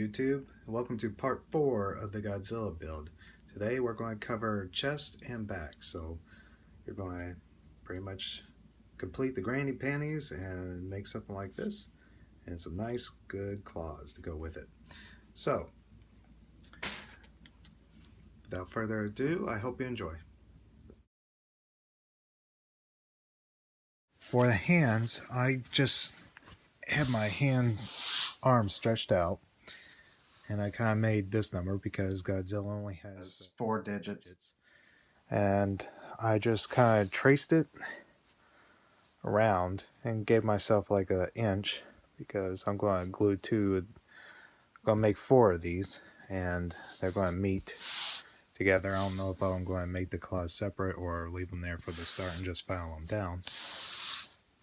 YouTube. Welcome to part 4 of the Godzilla build. Today we're going to cover chest and back. So you're going to pretty much complete the granny panties and make something like this. And some nice good claws to go with it. So without further ado, I hope you enjoy. For the hands, I just have my arms stretched out. And I kind of made this number because Godzilla only has 4 digits. And I just kind of traced it around and gave myself like an inch because I'm going to glue I'm going to make 4 of these and they're going to meet together. I don't know if I'm going to make the claws separate or leave them there for the start and just file them down.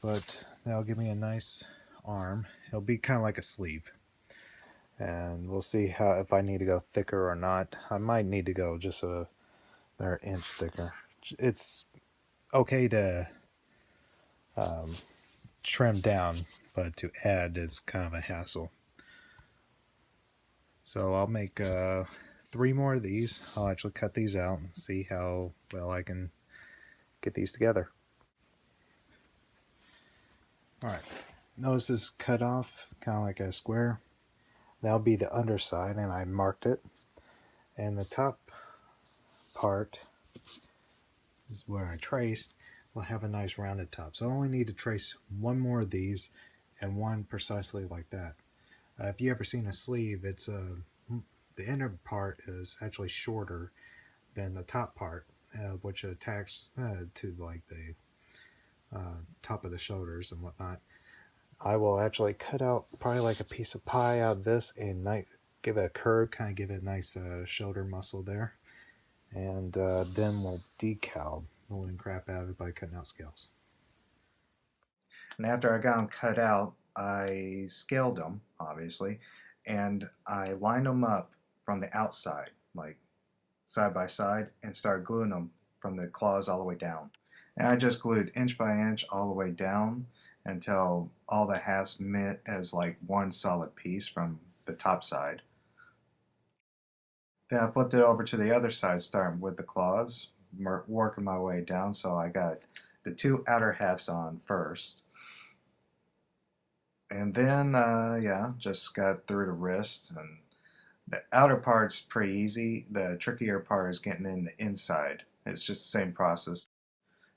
But that'll give me a nice arm. It'll be kind of like a sleeve. And we'll see if I need to go thicker or not. I might need to go just another inch thicker. It's okay to trim down, but to add is kind of a hassle. So I'll make 3 more of these. I'll actually cut these out and see how well I can get these together. Alright, notice this is cut off kind of like a square. That'll be the underside, and I marked it. And the top part is where I traced. Will have a nice rounded top. So I only need to trace 1 more of these and 1 precisely like that. If you ever seen a sleeve, it's the inner part is actually shorter than the top part, which attacks to like the top of the shoulders and whatnot. I will actually cut out probably like a piece of pie out of this and give it a curve, kind of give it a nice shoulder muscle there. And then we'll decal the living crap out of it by cutting out scales. And after I got them cut out, I scaled them, obviously, and I lined them up from the outside, like side by side, and started gluing them from the claws all the way down. And I just glued inch by inch all the way down until all the halves met as like one solid piece from the top side. Then I flipped it over to the other side, starting with the claws, working my way down. So I got the 2 outer halves on first. And then, yeah, just got through the wrist. And the outer part's pretty easy. The trickier part is getting in the inside. It's just the same process.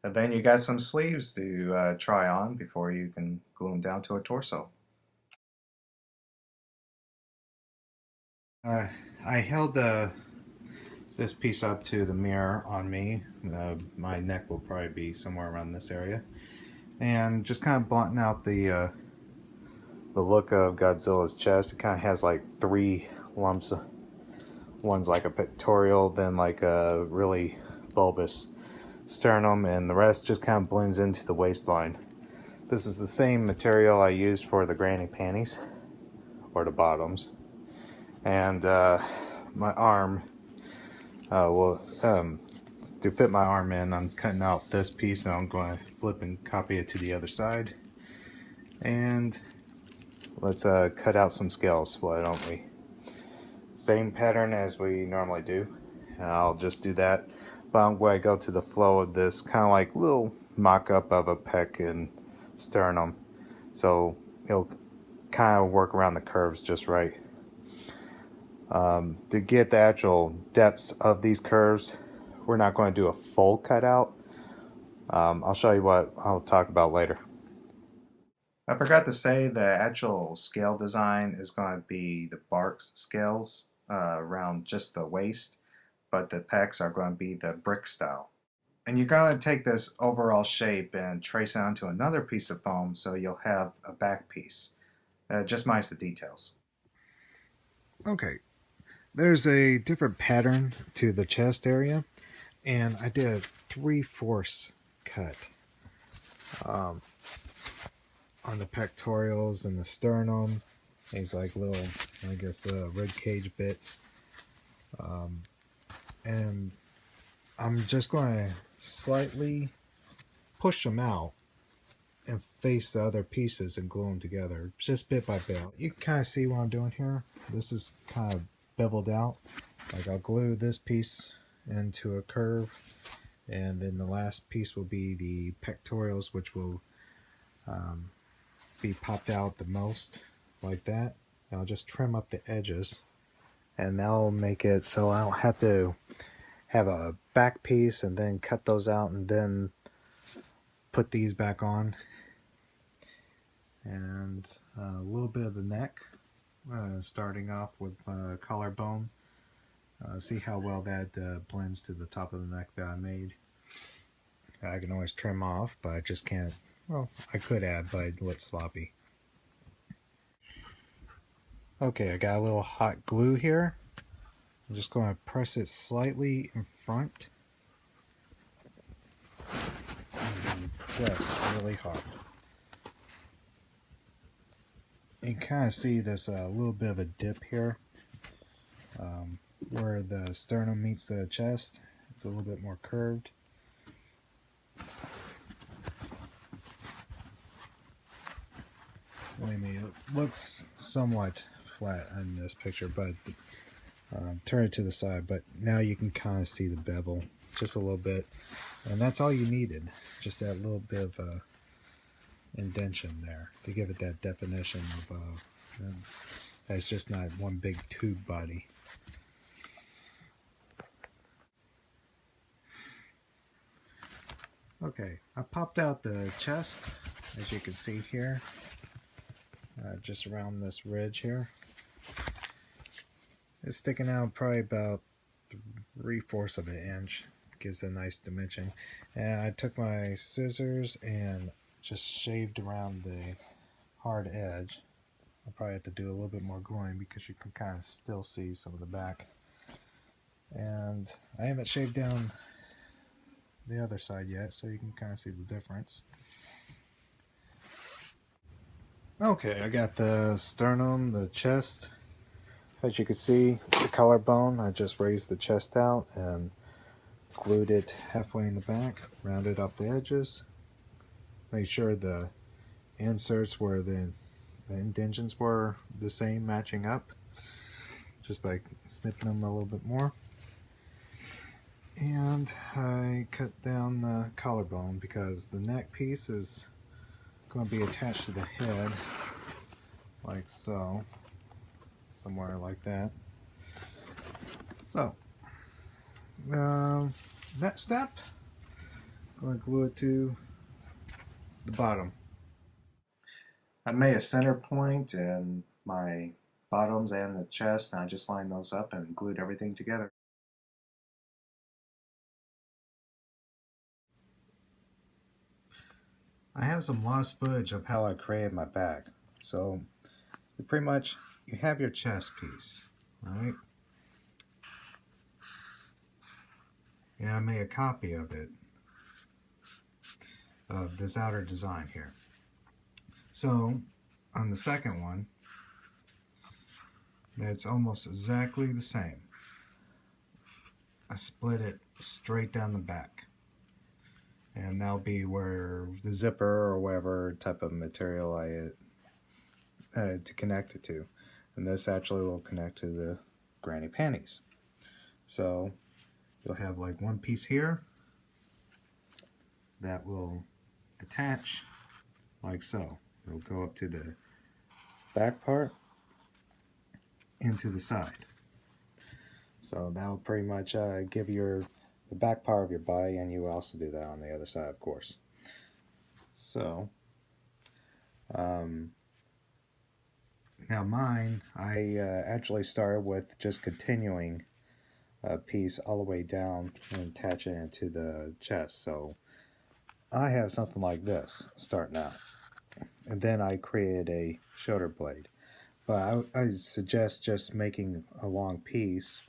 And then you got some sleeves to try on before you can glue them down to a torso. I held this piece up to the mirror on me. My neck will probably be somewhere around this area. And just kind of blotting out the look of Godzilla's chest. It kind of has like 3 lumps. One's like a pectoral, then like a really bulbous sternum, and the rest just kind of blends into the waistline. This is the same material I used for the granny panties, or the bottoms. And my arm to fit my arm in, I'm cutting out this piece and I'm going to flip and copy it to the other side. And let's cut out some scales, why don't we? Same pattern as we normally do. I'll just do that. But I'm going to go to the flow of this, kind of like little mock-up of a pec and sternum. So it'll kind of work around the curves just right. To get the actual depths of these curves, we're not going to do a full cutout. I'll show you what I'll talk about later. I forgot to say the actual scale design is going to be the bark scales around just the waist, but the pecs are going to be the brick style. And you're going to take this overall shape and trace it onto another piece of foam so you'll have a back piece. Just minus the details. Okay, there's a different pattern to the chest area, and I did a 3/4 cut on the pectorals and the sternum. These like little, I guess, rib cage bits. And I'm just going to slightly push them out and face the other pieces and glue them together, just bit by bit. You can kind of see what I'm doing here. This is kind of beveled out. Like I'll glue this piece into a curve, and then the last piece will be the pectorals, which will be popped out the most, like that. And I'll just trim up the edges, and that'll make it so I don't have to have a back piece and then cut those out and then put these back on. And a little bit of the neck, starting off with collarbone. See how well that blends to the top of the neck that I made. I can always trim off, but I just can't. Well, I could add, but it looks sloppy. Okay, I got a little hot glue here. I'm just going to press it slightly in front. And press really hard. You can kind of see there's a little bit of a dip here. Where the sternum meets the chest, it's a little bit more curved. Believe me, it looks somewhat flat in this picture, but turn it to the side. But now you can kind of see the bevel just a little bit, and that's all you needed. Just that little bit of indentation there to give it that definition of it's just not one big tube body. Okay, I popped out the chest, as you can see here, just around this ridge here. It's sticking out probably about 3/4 of an inch, gives a nice dimension. And I took my scissors and just shaved around the hard edge. I'll probably have to do a little bit more gluing because you can kind of still see some of the back. And I haven't shaved down the other side yet, so you can kind of see the difference. Okay, I got the sternum, the chest. As you can see, the collarbone, I just raised the chest out and glued it halfway in the back, rounded up the edges, made sure the inserts where the indentions were the same, matching up, just by snipping them a little bit more. And I cut down the collarbone because the neck piece is going to be attached to the head, like so, somewhere like that. So, next step, I'm going to glue it to the bottom. I made a center point in my bottoms and the chest, and I just lined those up and glued everything together. I have some lost footage of how I created my bag. So pretty much you have your chest piece, right? And I made a copy of it, of this outer design here. So on the second one, it's almost exactly the same. I split it straight down the back. And that'll be where the zipper or whatever type of material I to connect it to. And this actually will connect to the granny panties. So you'll have like one piece here that will attach like so. It'll go up to the back part into the side. So that'll pretty much give the back part of your body, and you will also do that on the other side, of course. So now mine, I actually started with just continuing a piece all the way down and attaching it to the chest. So I have something like this starting out, and then I created a shoulder blade. But I suggest just making a long piece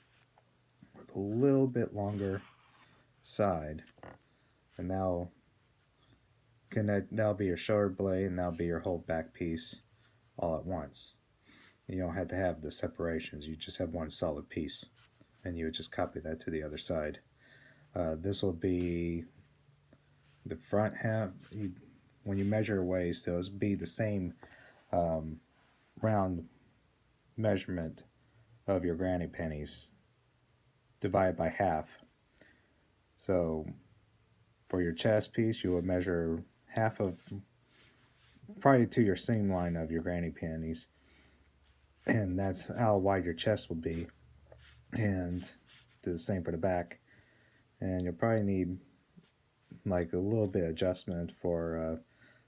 with a little bit longer side, and that'll be your shoulder blade, and that'll be your whole back piece all at once. You don't have to have the separations, you just have one solid piece, and you would just copy that to the other side. This will be the front half, when you measure your waist, it'll be the same round measurement of your granny panties divided by half. So for your chest piece, you will measure half of, probably to your seam line of your granny panties, and that's how wide your chest will be. And do the same for the back. And you'll probably need like a little bit of adjustment for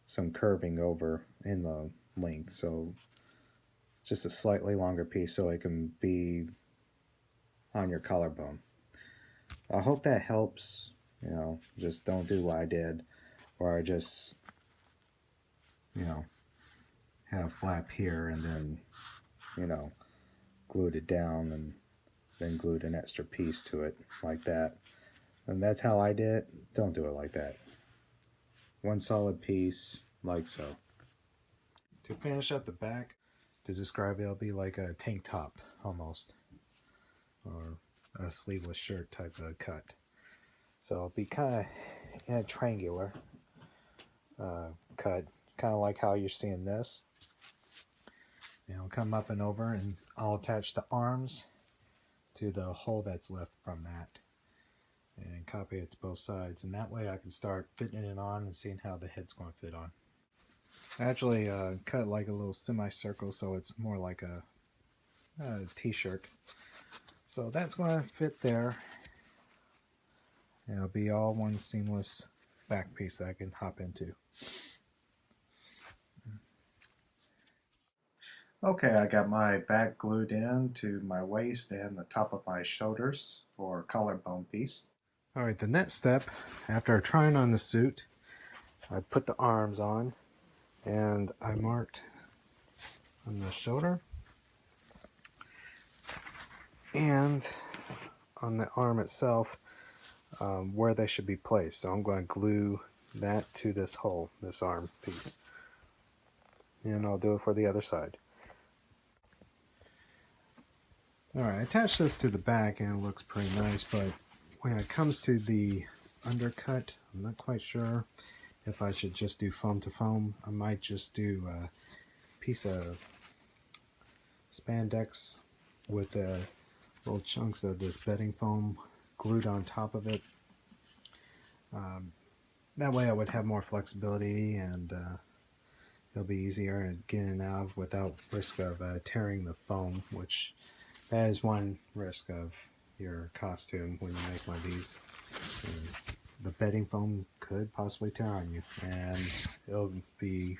some curving over in the length. So just a slightly longer piece so it can be on your collarbone. I hope that helps. You know, just don't do what I did, where I just, you know, had a flap here and then, you know, glued it down and then glued an extra piece to it like that. And that's how I did it. Don't do it like that. One solid piece, like so. To finish up the back, to describe it, it'll be like a tank top almost, or a sleeveless shirt type of cut. So it'll be kind of in a triangular cut, kind of like how you're seeing this. And it'll come up and over, and I'll attach the arms to the hole that's left from that, and copy it to both sides, and that way I can start fitting it on and seeing how the head's going to fit on. I actually cut like a little semicircle so it's more like a t-shirt. So that's going to fit there. And it'll be all one seamless back piece that I can hop into. Okay, I got my back glued in to my waist and the top of my shoulders for collarbone piece. Alright, the next step, after trying on the suit, I put the arms on and I marked on the shoulder and on the arm itself where they should be placed. So I'm going to glue that to this hole, this arm piece. And I'll do it for the other side. Alright, I attached this to the back and it looks pretty nice, but when it comes to the undercut, I'm not quite sure if I should just do foam to foam. I might just do a piece of spandex with little chunks of this bedding foam glued on top of it. That way I would have more flexibility and it'll be easier to get in and out without risk of tearing the foam, which that is one risk of your costume when you make one of these, is the bedding foam could possibly tear on you, and it'll be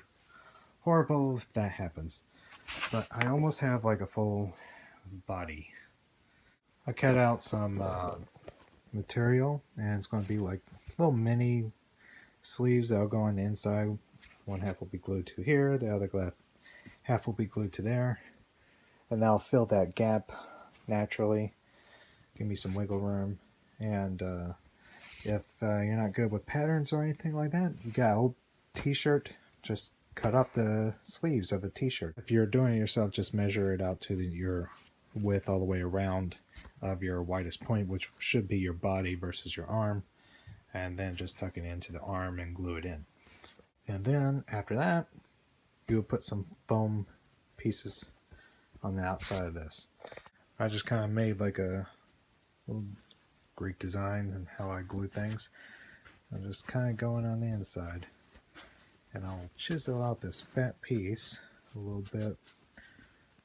horrible if that happens. But I almost have like a full body. I cut out some material, and it's going to be like little mini sleeves that'll go on the inside. One half will be glued to here, the other half will be glued to there, and that'll fill that gap naturally, give me some wiggle room. And if you're not good with patterns or anything like that, you got an old t-shirt, just cut off the sleeves of a t-shirt. If you're doing it yourself, just measure it out to your width all the way around of your widest point, which should be your body versus your arm, and then just tuck it into the arm and glue it in. And then after that, you'll put some foam pieces on the outside of this. I just kind of made like a little Greek design and how I glue things. I'm just kind of going on the inside, and I'll chisel out this fat piece a little bit.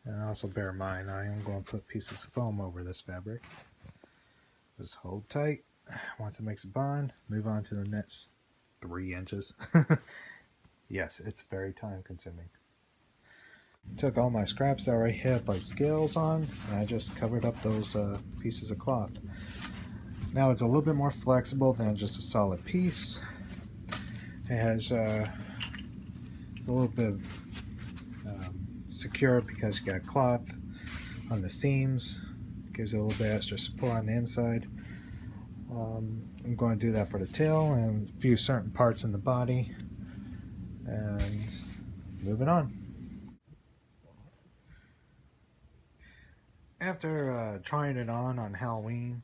And also bear in mind, I am going to put pieces of foam over this fabric. Just hold tight. Once it makes a bond, move on to the next 3 inches. Yes, it's very time consuming. Took all my scraps that I already had like scales on, and I just covered up those pieces of cloth. Now it's a little bit more flexible than just a solid piece. It has it's a little bit secure because you got cloth on the seams. Gives it a little bit extra support on the inside. I'm going to do that for the tail and a few certain parts in the body. And moving on. After trying it on Halloween,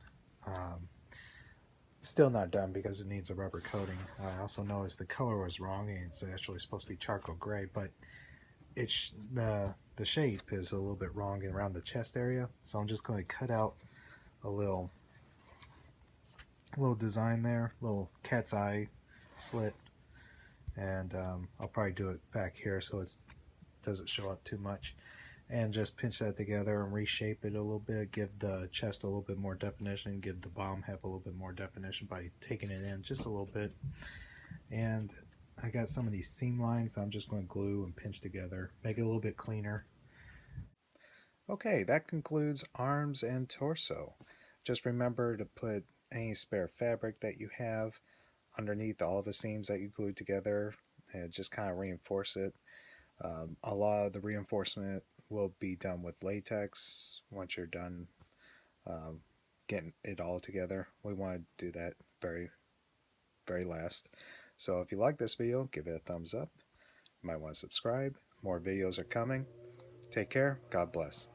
Still not done because it needs a rubber coating. I also noticed the color was wrong and it's actually supposed to be charcoal gray, but the shape is a little bit wrong around the chest area. So I'm just going to cut out a little design there, little cat's eye slit, and I'll probably do it back here so it doesn't show up too much. And just pinch that together and reshape it a little bit, give the chest a little bit more definition, give the bottom half a little bit more definition by taking it in just a little bit. And I got some of these seam lines I'm just going to glue and pinch together, make it a little bit cleaner. Okay, that concludes arms and torso. Just remember to put any spare fabric that you have underneath all the seams that you glued together and just kind of reinforce it. A lot of the reinforcement will be done with latex once you're done getting it all together. We want to do that very last. So if you like this video, give it a thumbs up. You might want to subscribe. More videos are coming. Take care. God bless.